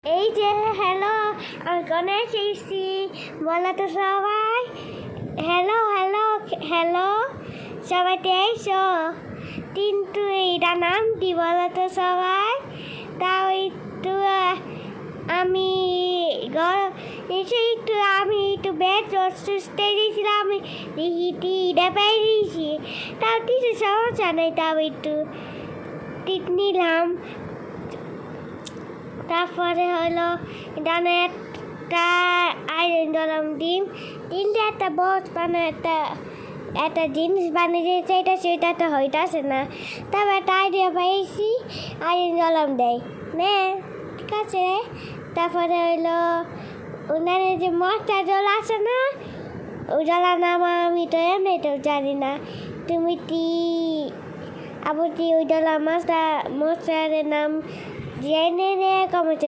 এই যে হ্যালো, আমি গণেশ এসেছি, বলো তো সবাই হ্যালো হ্যালো হ্যালো, সবাই এসো। কিন্তু এটা নাম কি বলো তো সবাই? তাও একটু আমি আমি একটু বেশ অসুস্থ দিয়েছিলাম, আমি এটা পেয়ে দিয়েছি, তাও কিছু সমস্যা নেই, তাও একটু টিক নিলাম। তারপরে হলো ডানে একটা আয়রন দিলাম, ডিমটা একটা বক্স বানায় একটা জিনিস বানিয়ে দিয়েছে, সেটা তো হইতাছে না। তারপর একটা আইডিয়া পাইছি, আয়রন দিলাম দেয় নে, ঠিক আছে। তারপরে হইলো ওনারে যে মশলা জল আছে না, ওই জলের নাম আমি তো এমনি তো জানি না। তুমি আবুটি ওই জলা মশলার নাম জেনে কমেছে।